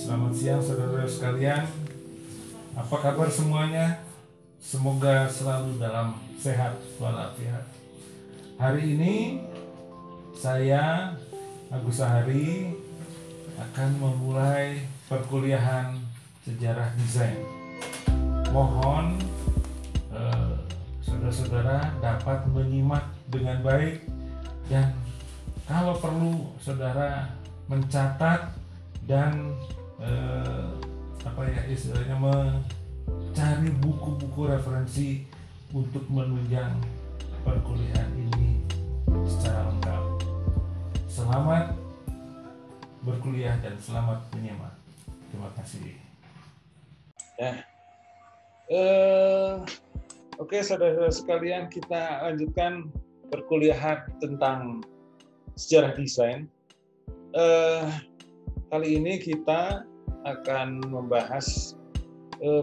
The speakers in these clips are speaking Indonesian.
Selamat siang saudara sekalian. Apa kabar semuanya? Semoga selalu dalam sehat walafiat. Hari ini saya Agus Sahari akan memulai perkuliahan sejarah desain. Mohon saudara-saudara dapat menyimak dengan baik dan kalau perlu saudara mencatat dan istilahnya mencari buku-buku referensi untuk menunjang perkuliahan ini secara lengkap. Selamat berkuliah dan selamat menyimak. Terima kasih. Oke, saudara-saudara sekalian, kita lanjutkan perkuliahan tentang sejarah desain. Kali ini kita akan membahas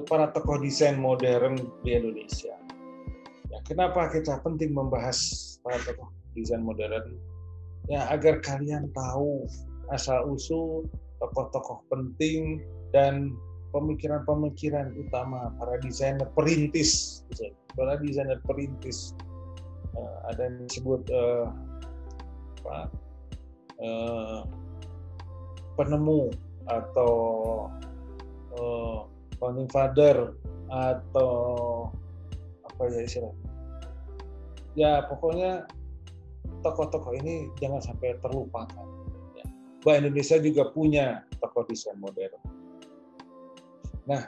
para tokoh desain modern di Indonesia. Ya, kenapa kita penting membahas para tokoh desain modern? Ya, agar kalian tahu asal-usul tokoh-tokoh penting dan pemikiran-pemikiran utama para desainer perintis. Para desainer perintis, ada yang disebut penemu atau founding father atau apa ya istilahnya. Ya pokoknya tokoh-tokoh ini jangan sampai terlupakan. Ya. Bahwa Indonesia juga punya tokoh desain modern. Nah,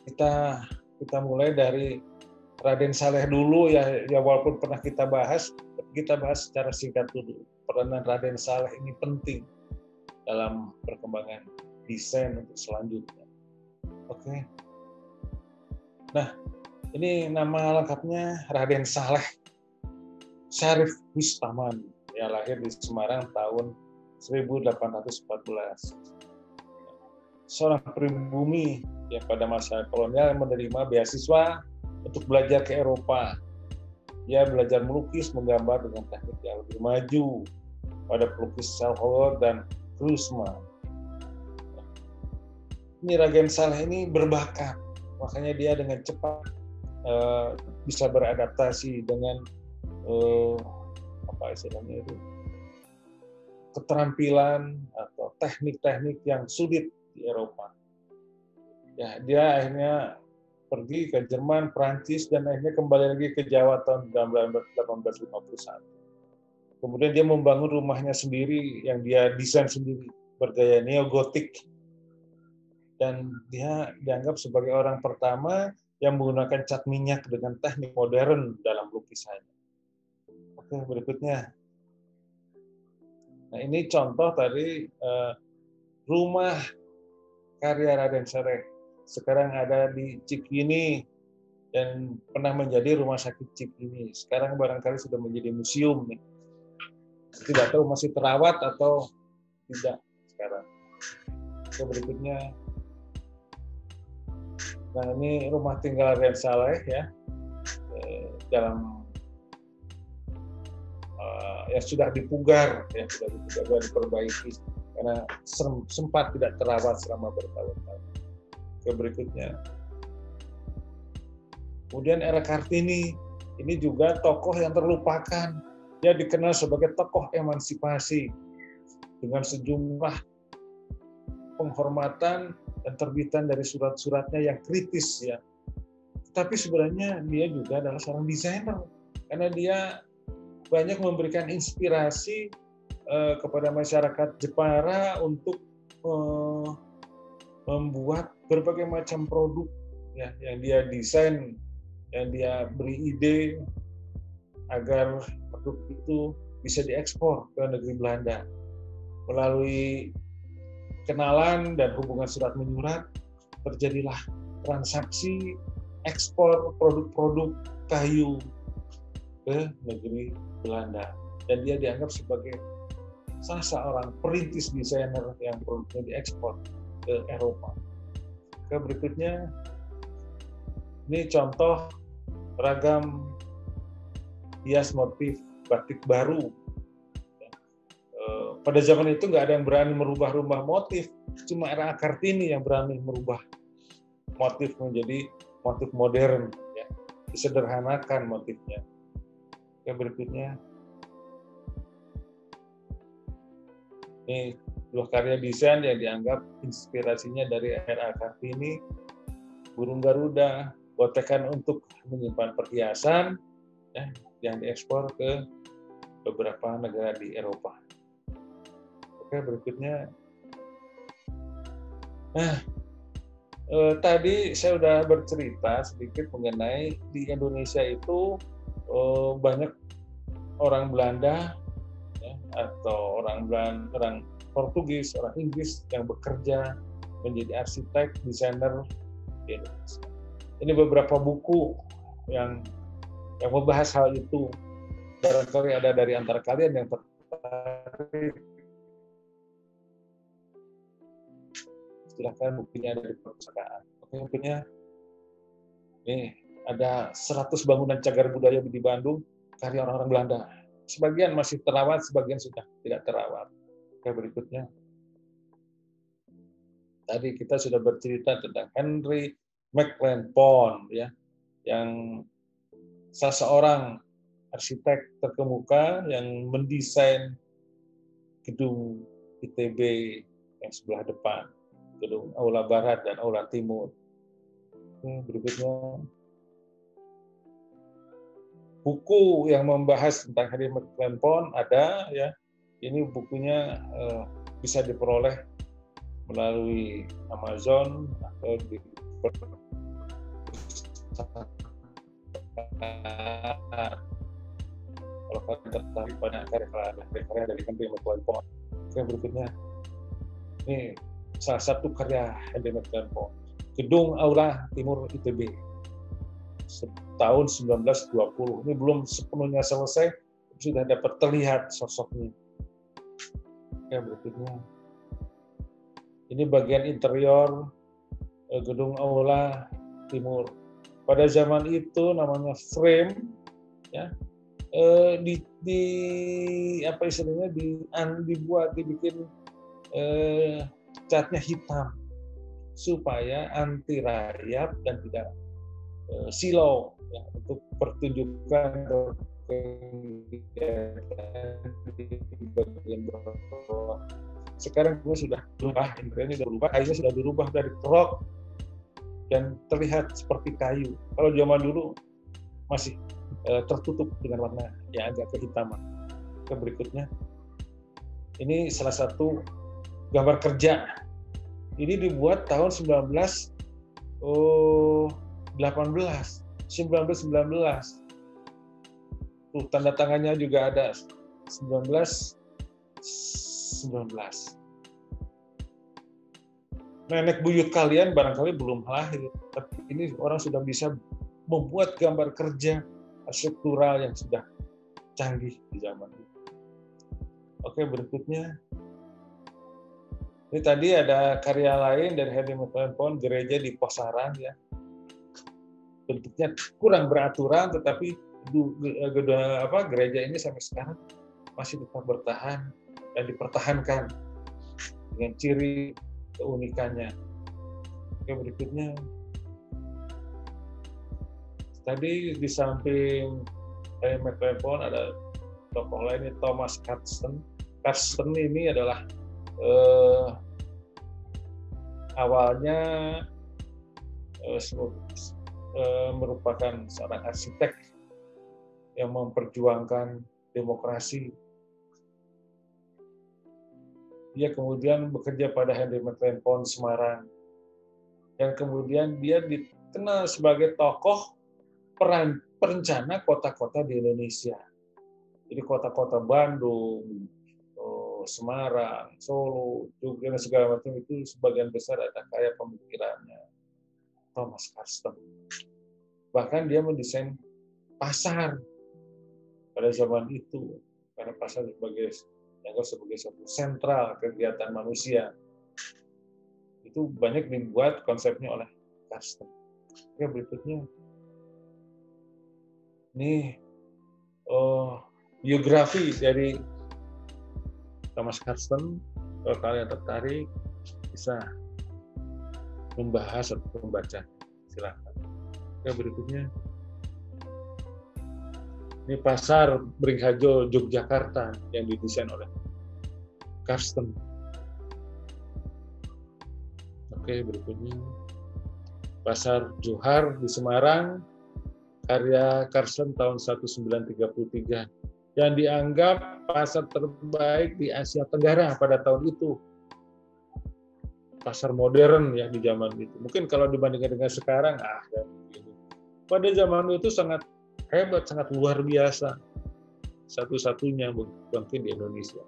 kita mulai dari Raden Saleh dulu ya walaupun pernah kita bahas secara singkat dulu. Peranan Raden Saleh ini penting dalam perkembangan desain untuk selanjutnya. Oke. Nah, ini nama lengkapnya Raden Saleh Syarif Bustaman. Ya, lahir di Semarang tahun 1814. Seorang pribumi yang pada masa kolonial menerima beasiswa untuk belajar ke Eropa. Dia belajar melukis, menggambar dengan teknik yang lebih maju pada pelukis Salvador dan Cruzman. Ini Raden Saleh ini berbakat, makanya dia dengan cepat bisa beradaptasi dengan keterampilan atau teknik-teknik yang sulit di Eropa. Ya, dia akhirnya pergi ke Jerman, Prancis, dan akhirnya kembali lagi ke Jawa tahun 1851. Kemudian dia membangun rumahnya sendiri yang dia desain sendiri bergaya neogotik. Dan dia dianggap sebagai orang pertama yang menggunakan cat minyak dengan teknik modern dalam lukisannya. Oke, berikutnya. Nah, ini contoh tadi rumah karya Raden Saleh. Sekarang ada di Cikini dan pernah menjadi rumah sakit Cikini. Sekarang barangkali sudah menjadi museum nih. Tidak tahu masih terawat atau tidak sekarang. Oke, berikutnya. Nah, ini rumah tinggal Raden Saleh ya. Dalam yang sudah dipugar dan diperbaiki karena sempat tidak terawat selama bertahun-tahun. Ke berikutnya. Kemudian era Kartini, ini juga tokoh yang terlupakan. Dia dikenal sebagai tokoh emansipasi dengan sejumlah penghormatan dan terbitan dari surat-suratnya yang kritis ya. Tapi sebenarnya dia juga adalah seorang desainer karena dia banyak memberikan inspirasi kepada masyarakat Jepara untuk membuat berbagai macam produk ya, yang dia desain, yang dia beri ide agar produk itu bisa diekspor ke negeri Belanda. Melalui kenalan dan hubungan surat menyurat, terjadilah transaksi ekspor produk-produk kayu ke negeri Belanda. Dan dia dianggap sebagai salah seorang perintis desainer yang produknya diekspor ke Eropa. Ke berikutnya, ini contoh ragam hias motif batik baru Pada zaman itu nggak ada yang berani merubah-rubah motif, cuma era Kartini yang berani merubah motif menjadi motif modern, ya. Disederhanakan motifnya. Yang berikutnya, ini dua karya desain yang dianggap inspirasinya dari era Kartini, burung Garuda, gotekan untuk menyimpan perhiasan, ya, yang diekspor ke beberapa negara di Eropa. Oke, berikutnya. Nah, tadi saya sudah bercerita sedikit mengenai di Indonesia itu banyak orang Belanda, ya, atau orang Portugis, orang Inggris yang bekerja menjadi arsitek, desainer di Indonesia. Ini beberapa buku yang membahas hal itu. Barangkali ada dari antara kalian yang tertarik, silakan, bukunya ada di perpustakaan. Oke, bukunya ini ada 100 bangunan cagar budaya di Bandung, karya orang-orang Belanda. Sebagian masih terawat, sebagian sudah tidak terawat. Oke, berikutnya. Tadi kita sudah bercerita tentang Henry Maitland Pond, ya, yang salah seorang arsitek terkemuka yang mendesain gedung ITB yang sebelah depan, gedung Aula Barat dan Aula Timur. Berikutnya, buku yang membahas tentang Henry Maitland Pond ada, ya. Ini bukunya bisa diperoleh melalui Amazon atau di kalau kalian tertarik pada karya dari Henry Maitland Pond. Yang berikutnya, ini salah satu karya Henry Maitland Pond, gedung Aula Timur ITB tahun 1920. Ini belum sepenuhnya selesai, sudah dapat terlihat sosoknya. Yang berikutnya, ini bagian interior gedung Aula Timur. Pada zaman itu namanya frame, ya, apa istilahnya, dibikin catnya hitam supaya anti rayap dan tidak silau, ya, untuk pertunjukan di bagian bawah. Sekarang sudah berubah, interiornya sudah berubah, kayunya sudah dirubah dari krok dan terlihat seperti kayu. Kalau zaman dulu masih tertutup dengan warna yang agak kehitaman. Ke berikutnya, ini salah satu gambar kerja. Ini dibuat tahun 1919. Tuh, tanda tangannya juga ada 1919. Nenek buyut kalian barangkali belum lahir, tapi ini orang sudah bisa membuat gambar kerja arsitektural yang sudah canggih di zaman itu. Oke, berikutnya. Ini tadi ada karya lain dari Henry Maitland Pond, gereja di Posaran, ya. Bentuknya kurang beraturan, tetapi gereja ini sampai sekarang masih tetap bertahan dan dipertahankan dengan ciri keunikannya. Oke, berikutnya. Tadi di samping Henry Maitland Pond ada tokoh lainnya, Thomas Carston. Carston ini adalah awalnya merupakan seorang arsitek yang memperjuangkan demokrasi. Dia kemudian bekerja pada Henry Maitland Pond Semarang, dan kemudian dia dikenal sebagai tokoh perencana kota-kota di Indonesia. Jadi kota-kota Bandung, Semarang, Solo, Jogja, dan segala macam itu sebagian besar ada karya pemikirannya Thomas Carston. Bahkan dia mendesain pasar pada zaman itu, karena pasar dianggap sebagai satu sentral kegiatan manusia. Itu banyak dibuat konsepnya oleh Carston. Oke, berikutnya. Ini biografi dari Thomas Karsten. Kalau kalian tertarik bisa membahas atau membaca, silakan. Yang berikutnya, ini pasar Beringharjo Yogyakarta yang didesain oleh Karsten. Oke, berikutnya pasar Johar di Semarang, karya Karsten tahun 1933, yang dianggap pasar terbaik di Asia Tenggara pada tahun itu. Pasar modern ya di zaman itu. Mungkin kalau dibandingkan dengan sekarang, pada zaman itu sangat hebat, sangat luar biasa. Satu-satunya mungkin di Indonesia.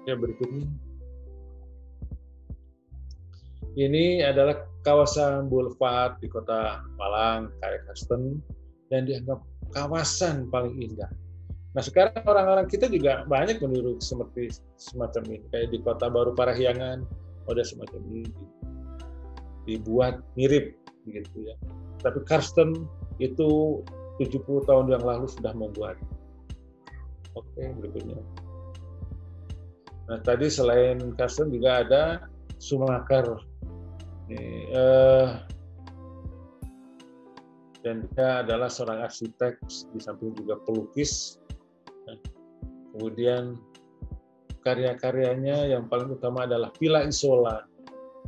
Yang berikutnya. Ini adalah kawasan Boulevard di Kota Malang, karya Karsten, dan dianggap kawasan paling indah. Nah, sekarang orang-orang kita juga banyak meniru seperti semacam ini. Kayak di Kota Baru Parahyangan, ada semacam ini dibuat mirip begitu ya. Tapi Karsten itu 70 tahun yang lalu sudah membuat. Oke, berikutnya. Nah, tadi selain Karsten juga ada Schumacher. Dan dia adalah seorang arsitek, di samping juga pelukis. Kemudian karya-karyanya yang paling utama adalah Villa Isola,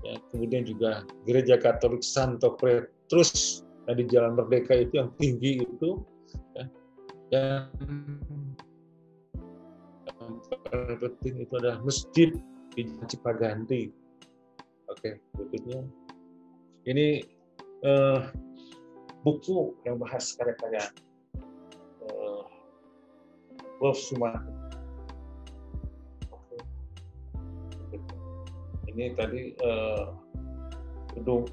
ya, kemudian juga Gereja Katolik Santo Petrus di Jalan Merdeka itu yang tinggi itu, ya. Dan yang paling penting itu adalah masjid di Cipaganti. Oke, berikutnya ini buku yang bahas karya-karya Wolf Schumacher. Ini tadi gedung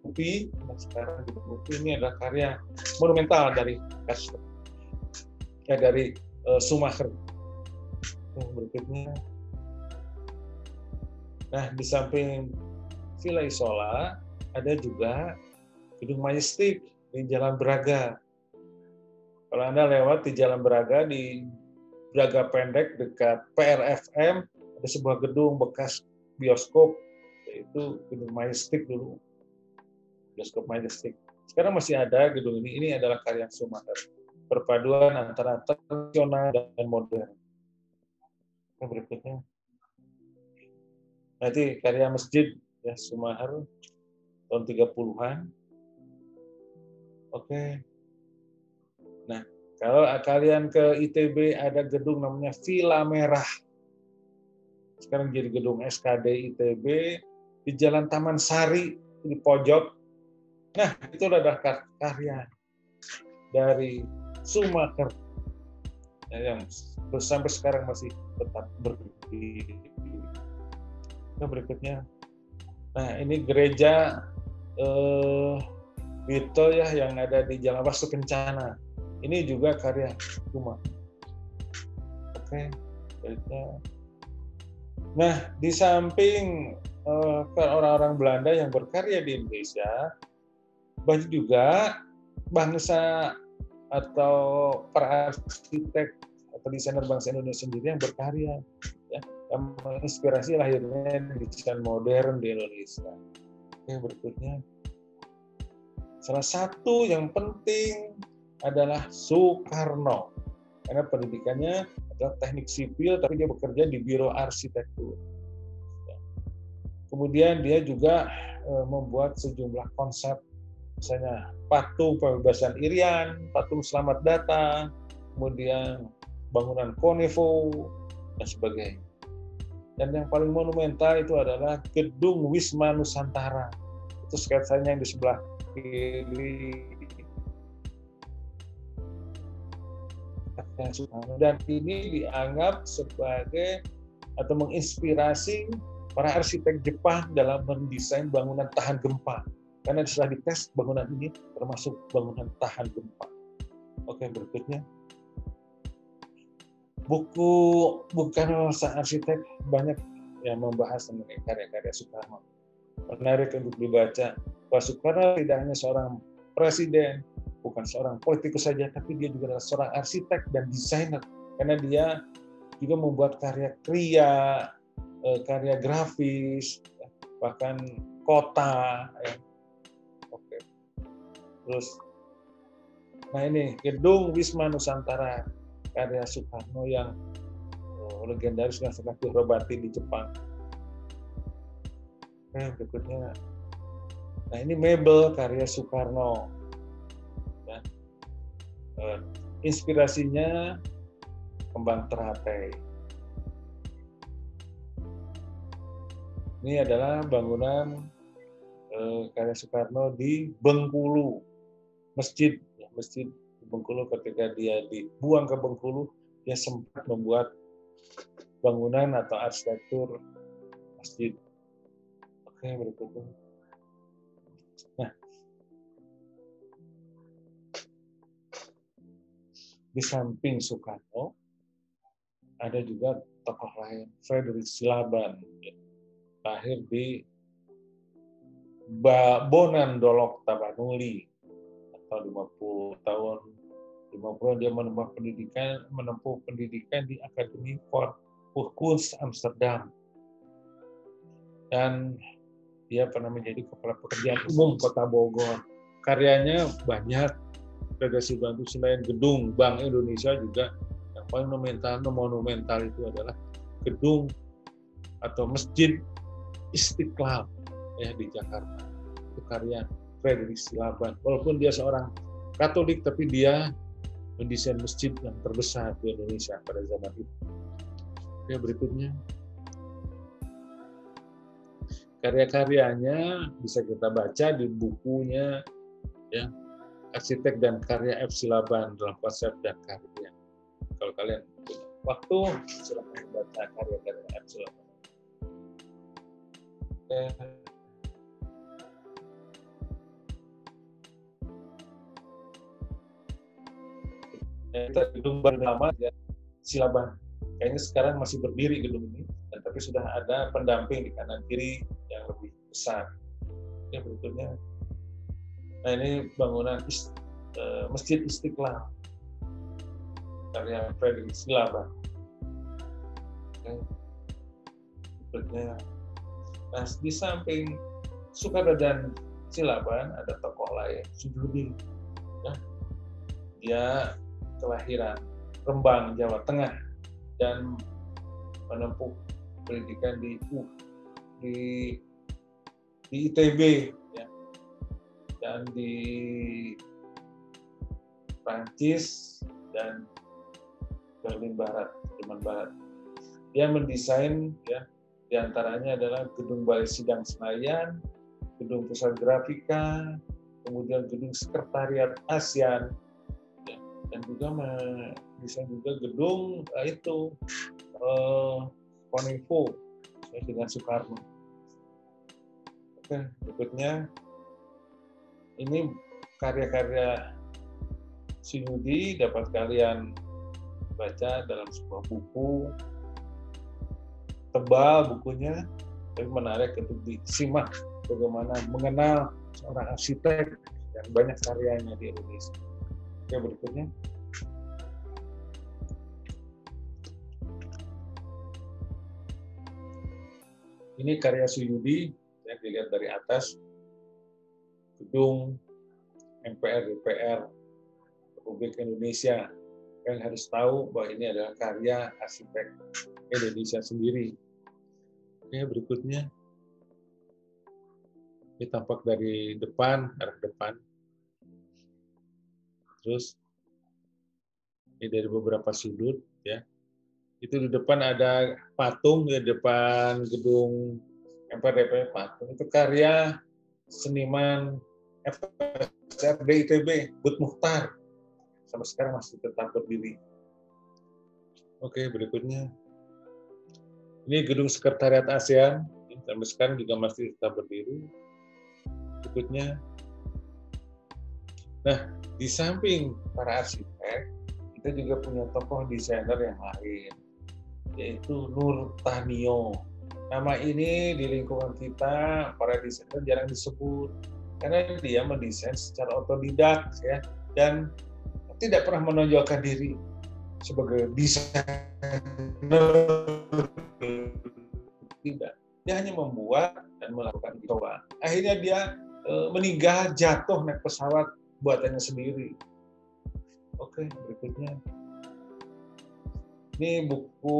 UPI, sekarang gedung UPI ini adalah karya monumental dari Karsten, dari Schumacher. Berikutnya, nah di samping Villa Isola ada juga gedung Majestic di Jalan Braga. Kalau Anda lewat di Jalan Braga, di Braga Pendek dekat PRFM, ada sebuah gedung bekas bioskop, yaitu gedung Majestic dulu, bioskop Majestic. Sekarang masih ada gedung ini. Ini adalah karya Schumacher, perpaduan antara tradisional dan modern. Yang berikutnya, nanti karya masjid ya Schumacher tahun 30-an. Oke. Nah, kalau kalian ke ITB ada gedung namanya Villa Merah. Sekarang jadi gedung SKD ITB di Jalan Taman Sari di pojok. Nah, itu adalah karya dari Schumacher yang sampai sekarang masih tetap berdiri. Nah, berikutnya, nah ini gereja Wito ya yang ada di Jalan Wastu Kencana. Ini juga karya Schumacher. Oke, berikutnya. Nah, di samping orang-orang Belanda yang berkarya di Indonesia, banyak juga bangsa atau para arsitek atau desainer bangsa Indonesia sendiri yang berkarya, ya, yang menginspirasi lahirnya desain modern di Indonesia. Oke, berikutnya. Salah satu yang penting adalah Soekarno, karena pendidikannya adalah teknik sipil, tapi dia bekerja di Biro Arsitektur. Kemudian dia juga membuat sejumlah konsep, misalnya patung pembebasan Irian, patung selamat datang, kemudian bangunan Konevo, dan sebagainya. Dan yang paling monumental itu adalah Gedung Wisma Nusantara. Itu sketsanya yang di sebelah kiri. Dan ini dianggap sebagai atau menginspirasi para arsitek Jepang dalam mendesain bangunan tahan gempa. Karena setelah dites bangunan ini termasuk bangunan tahan gempa. Oke, berikutnya. Buku bukan arsitek banyak yang membahas mengenai karya-karya Soekarno. Menarik untuk dibaca. Bahwa Soekarno tidak hanya seorang presiden, bukan seorang politikus saja, tapi dia juga adalah seorang arsitek dan desainer. Karena dia juga membuat karya kriya, karya grafis, bahkan kota. Ya. Oke. Terus, nah ini gedung Wisma Nusantara karya Soekarno yang legendaris yang sangat dihormati di Jepang. Berikutnya, nah ini mebel karya Soekarno. Ya. Inspirasinya kembang teratai. Ini adalah bangunan karya Soekarno di Bengkulu, masjid di Bengkulu. Ketika dia dibuang ke Bengkulu, dia sempat membuat bangunan atau arsitektur masjid. Oke, berikutnya. Nah, di samping Soekarno ada juga tokoh lain, Frederick Silaban, lahir di Bonandolok, Tapanuli, atau 50 tahun 50 dia menempuh pendidikan di Akademi Fourkunst Amsterdam, dan dia pernah menjadi kepala pekerjaan umum Kota Bogor. Karyanya banyak. Frederick Silaban itu selain gedung Bank Indonesia juga yang paling monumental itu adalah gedung atau Masjid Istiqlal ya di Jakarta. Itu karya Frederick Silaban. Walaupun dia seorang Katolik, tapi dia mendesain masjid yang terbesar di Indonesia pada zaman itu. Oke, berikutnya. Karya-karyanya bisa kita baca di bukunya ya, Arsitek dan Karya F. Silaban dalam konsep dan karya. Kalau kalian punya waktu, silakan baca karya-karya F. Silaban. Kita gedung bernama ya, Silaban. Kayaknya sekarang masih berdiri gedung ini, tapi sudah ada pendamping di kanan kiri yang lebih besar. Ya, berikutnya. Nah, ini bangunan Masjid Istiqlal karya Frederick Silaban. Berikutnya. Nah, di samping Soekarno dan Silaban ada tokoh lain, Sujudi. Ya. Dia kelahiran Rembang, Jawa Tengah, dan menempuh pendidikan di ITB ya, dan di Prancis dan Berlin Barat, Jerman Barat. Dia mendesain ya, diantaranya adalah gedung Balai Sidang Senayan, gedung Pusat Grafika, kemudian gedung Sekretariat ASEAN, ya, dan juga mendesain juga gedung itu Koninfo ya, dengan Soekarno. Oke, berikutnya ini karya-karya Suyudi dapat kalian baca dalam sebuah buku tebal bukunya, tapi menarik untuk disimak bagaimana mengenal seorang arsitek yang banyak karyanya di Indonesia. Oke, berikutnya. Ini karya Suyudi, yang dilihat dari atas, gedung MPR DPR Republik Indonesia. Kalian harus tahu bahwa ini adalah karya arsitek Indonesia sendiri. Oke, berikutnya. Ini tampak dari depan, arah depan. Terus, ini dari beberapa sudut, ya. Itu di depan ada patung, di depan gedung MPR DPR patung. Itu karya seniman FSRD ITB, Bud Muchtar. Sampai sekarang masih tetap berdiri. Oke, berikutnya. Ini gedung Sekretariat ASEAN, sampai sekarang juga masih tetap berdiri. Berikutnya. Nah, di samping para arsitek, kita juga punya tokoh desainer yang lain, yaitu Nur Tanio. Nama ini di lingkungan kita, para desainer jarang disebut, karena dia mendesain secara otodidak, ya, dan tidak pernah menonjolkan diri. sebagai desainer, tidak. Dia hanya membuat dan melakukan coba. Akhirnya dia meninggal jatuh naik pesawat buatannya sendiri. Oke, berikutnya. Ini buku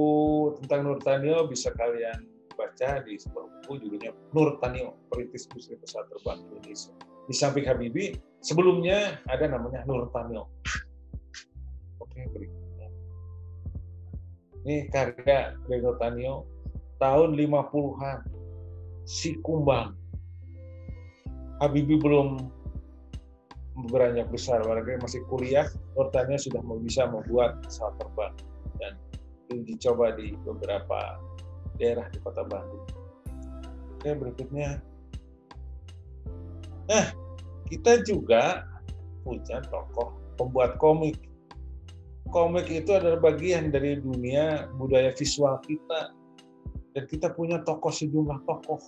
tentang Nurtanio bisa kalian baca di sebuah buku judulnya Nurtanio, Perintis Industri Pesawat Terbang Indonesia. Di samping Habibie, sebelumnya ada namanya Nurtanio. Oke, berikutnya. Ini karya dari Nurtanio tahun 50-an. Si Kumbang. Habibie belum beranjak besar, warga masih kuliah, Nurtanio sudah bisa membuat pesawat terbang dan dicoba di beberapa daerah di Kota Bandung. Oke, berikutnya. Nah, kita juga punya tokoh pembuat komik. Komik itu adalah bagian dari dunia budaya visual kita. Dan kita punya sejumlah tokoh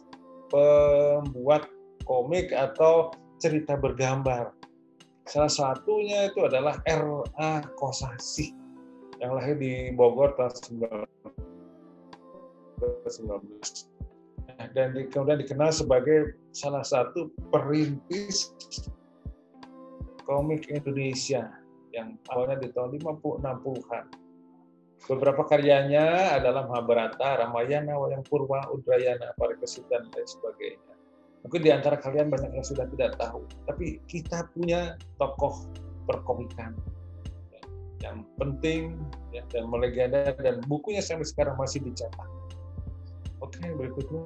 pembuat komik atau cerita bergambar. Salah satunya itu adalah R.A. Kosasih yang lahir di Bogor tahun 1919. Dan kemudian dikenal sebagai salah satu perintis komik Indonesia yang awalnya di tahun 50-60-an. Beberapa karyanya adalah Mahabharata, Ramayana, Wayang Purwa, Udrayana, Parikesit, dan lain sebagainya. Mungkin di antara kalian banyak yang sudah tidak tahu, tapi kita punya tokoh perkomikan yang penting ya, dan melegenda, dan bukunya sampai sekarang masih dicetak. Oke, berikutnya.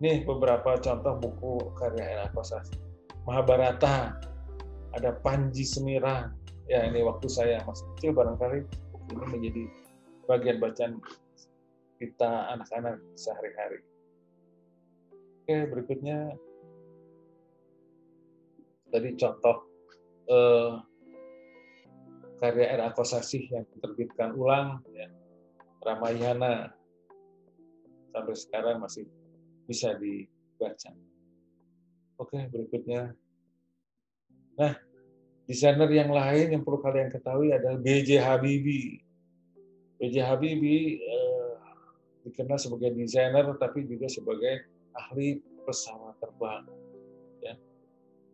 Nih beberapa contoh buku karya R.A. Kosasih. Mahabharata, ada Panji Semirang. Ya, ini waktu saya masih kecil barangkali buku ini menjadi bagian bacaan kita anak-anak sehari-hari. Oke, berikutnya. Tadi contoh karya R.A. Kosasih yang diterbitkan ulang, ya, Ramayana, sampai sekarang masih bisa dibaca. Oke, berikutnya. Nah, desainer yang lain yang perlu kalian ketahui adalah B.J. Habibie. B.J. Habibie dikenal sebagai desainer, tapi juga sebagai ahli pesawat terbang. Ya.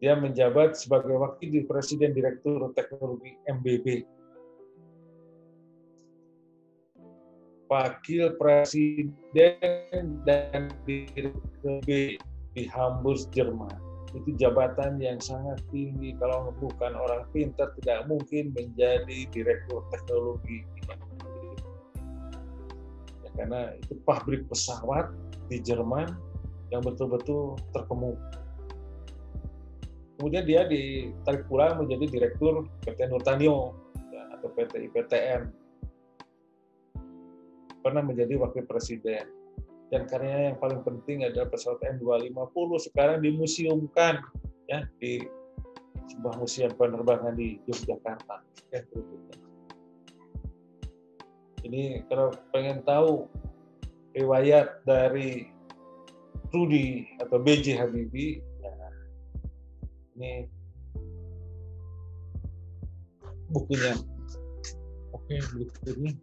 Dia menjabat sebagai wakil presiden direktur teknologi MBB. Wakil presiden dan direktur di Hamburg, Jerman. Itu jabatan yang sangat tinggi. Kalau bukan orang pintar, tidak mungkin menjadi direktur teknologi. Ya, karena itu pabrik pesawat di Jerman yang betul-betul terkemuka. Kemudian dia ditarik pulang menjadi direktur PT Nurtanio ya, atau PT IPTN. Pernah menjadi wakil presiden. Dan karyanya yang paling penting adalah pesawat N250 sekarang dimuseumkan ya di sebuah museum penerbangan di Yogyakarta. Ya, ini kalau pengen tahu riwayat dari Rudy atau B.J. Habibie, ya, ini bukunya. Oke, berikutnya.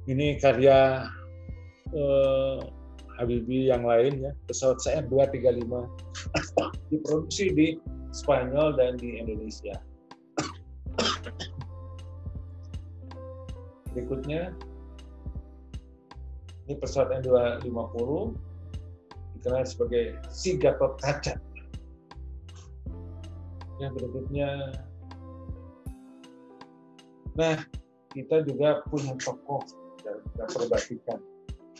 Ini karya Habibie yang lain ya, pesawat CN235 diproduksi di Spanyol dan di Indonesia. Berikutnya, ini pesawat N250 dikenal sebagai si Gatot Kaca. Yang berikutnya, nah kita juga punya tokoh dan perbatikan.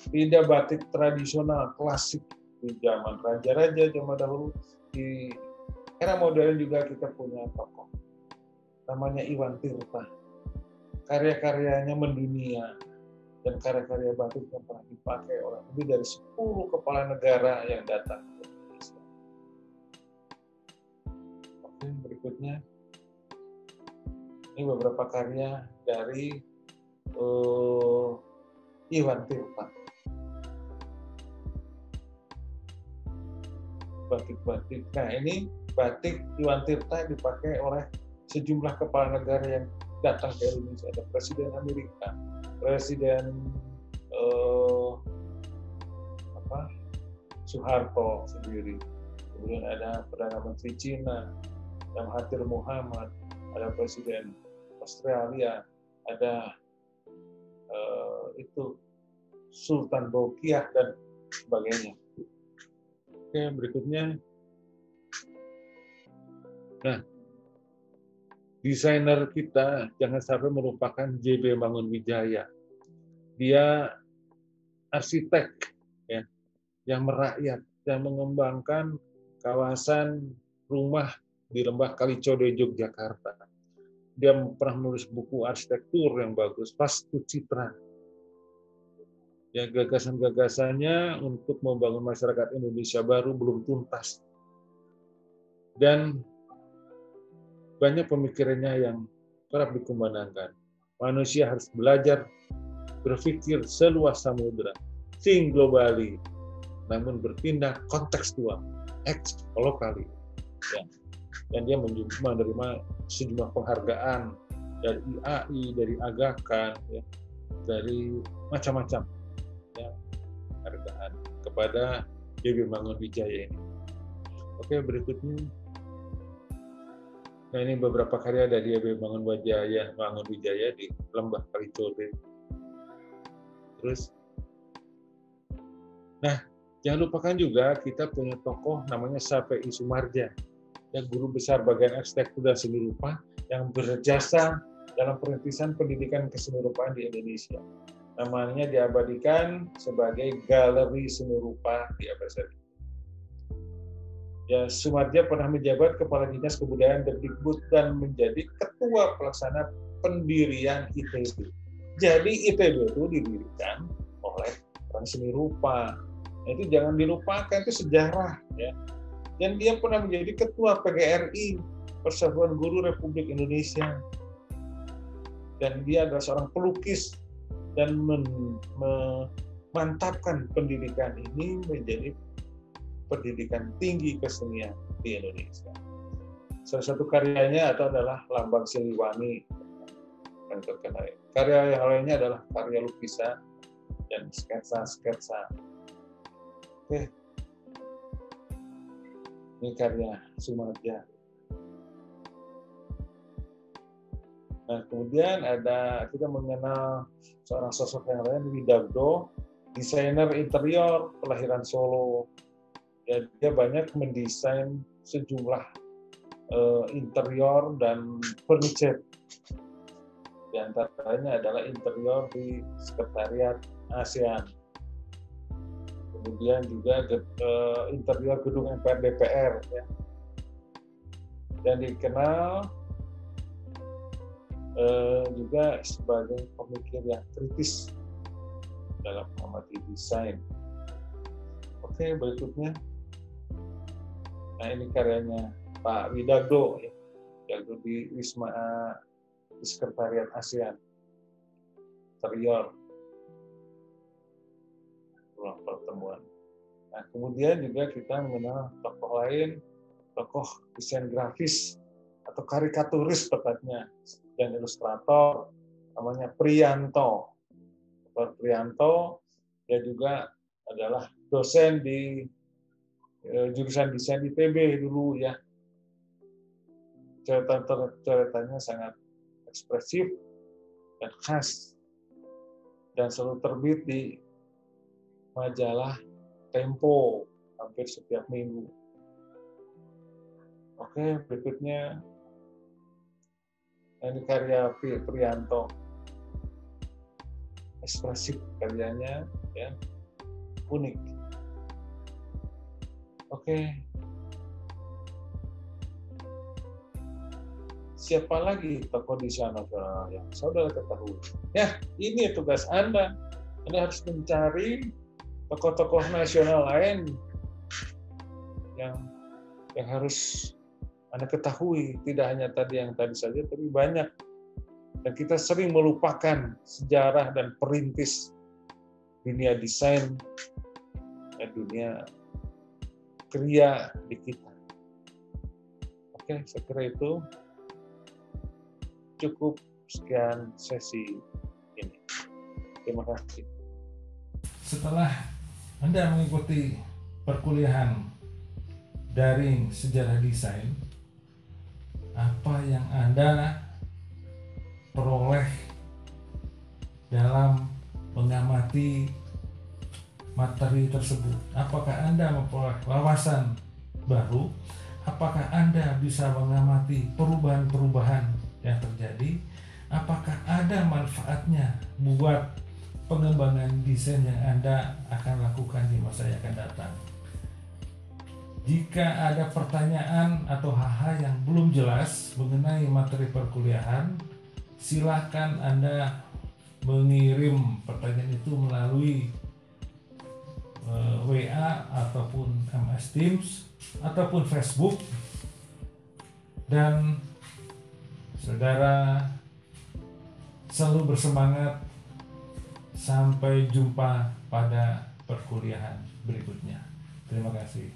Tidak batik tradisional klasik di zaman raja-raja zaman dahulu, di era modern juga kita punya tokoh namanya Iwan Tirta. Karya-karyanya mendunia dan karya-karya batik yang pernah dipakai oleh lebih dari 10 kepala negara yang datang ke Indonesia. Oke, berikutnya ini beberapa karya dari Iwan Tirta. Batik-batik. Nah, ini batik Iwan Tirta dipakai oleh sejumlah kepala negara yang datang ke Indonesia. Ada Presiden Amerika, Presiden Soeharto sendiri, kemudian ada Perdana Menteri Cina, yang Mahathir Muhammad, ada Presiden Australia, ada itu Sultan Bolkiah dan sebagainya. Oke, berikutnya. Nah, desainer kita jangan sampai merupakan JB Mangunwijaya. Dia arsitek ya, yang merakyat, yang mengembangkan kawasan rumah di Lembah Kalicodo, Yogyakarta. Dia pernah menulis buku arsitektur yang bagus, Vastu Citra. Ya, gagasan-gagasannya untuk membangun masyarakat Indonesia baru belum tuntas. Dan banyak pemikirannya yang kerap dikembangkan. Manusia harus belajar berpikir seluas samudra, think globally, namun bertindak kontekstual, ex locally. Ya. Dan dia menerima sejumlah penghargaan dari IAI, dari Aga-Khan, ya, dari macam-macam ya, penghargaan kepada JB Mangunwijaya ini. Oke, berikutnya. Nah, ini beberapa karya dari JB Mangunwijaya di Lembah Kalicodo. Terus, nah, jangan lupakan juga kita punya tokoh namanya Sape'i Sumarja, yang guru besar bagian arsitektur dan seni rupa yang berjasa dalam perintisan pendidikan keseni rupaan di Indonesia. Namanya diabadikan sebagai Galeri Seni Rupa di ABSD. Ya, Sumarja pernah menjabat Kepala Dinas Kebudayaan Depdikbud dan menjadi Ketua Pelaksana Pendirian ITB. Jadi ITB itu didirikan oleh orang seni rupa. Nah, itu jangan dilupakan, itu sejarah ya. Dan dia pernah menjadi Ketua PGRI, Persatuan Guru Republik Indonesia. Dan dia adalah seorang pelukis dan memantapkan pendidikan ini menjadi pendidikan tinggi kesenian di Indonesia. Salah satu karyanya adalah Lambang Siliwangi yang terkenal. Karya yang lainnya adalah karya lukisan dan sketsa-sketsa. Oke. Ini karya Sumarja. Nah, kemudian kita mengenal seorang sosok yang lain, Widagdo, desainer interior kelahiran Solo. Ya, dia banyak mendesain sejumlah interior dan furniture. Di antaranya adalah interior di Sekretariat ASEAN. Kemudian juga interior gedung MPR DPR. Ya. Dan dikenal juga sebagai pemikir yang kritis dalam mengamati desain. Oke, berikutnya. Nah, ini karyanya Pak Widagdo, ya, yang di Wisma di Sekretariat ASEAN. Interior ruang pertemuan. Nah, kemudian juga kita mengenal tokoh lain, tokoh desain grafis atau karikaturis tepatnya, dan ilustrator namanya Priyanto. Pak Priyanto, dia juga adalah dosen di jurusan desain ITB dulu ya. Coretannya sangat ekspresif dan khas dan selalu terbit di majalah Tempo hampir setiap minggu. Oke, berikutnya ini karya Priyanto. Ekspresif karyanya ya, unik. Oke. Siapa lagi tokoh desain nasional yang saudara ketahui? Ya, ini tugas Anda. Anda harus mencari tokoh-tokoh nasional lain yang harus Anda ketahui. Tidak hanya yang tadi saja, tapi banyak. Dan kita sering melupakan sejarah dan perintis dunia desain, dunia kriya di kita. Oke, saya kira itu. cukup sekian sesi ini. Terima kasih. Setelah Anda mengikuti perkuliahan daring sejarah desain, apa yang Anda peroleh dalam mengamati materi tersebut? Apakah Anda memperoleh wawasan baru? Apakah Anda bisa mengamati perubahan-perubahan yang terjadi? Apakah ada manfaatnya buat pengembangan desain yang Anda akan lakukan di masa yang akan datang? Jika ada pertanyaan atau hal-hal yang belum jelas mengenai materi perkuliahan, silakan Anda mengirim pertanyaan itu melalui WA ataupun MS Teams ataupun Facebook, dan saudara selalu bersemangat. Sampai jumpa pada perkuliahan berikutnya. Terima kasih.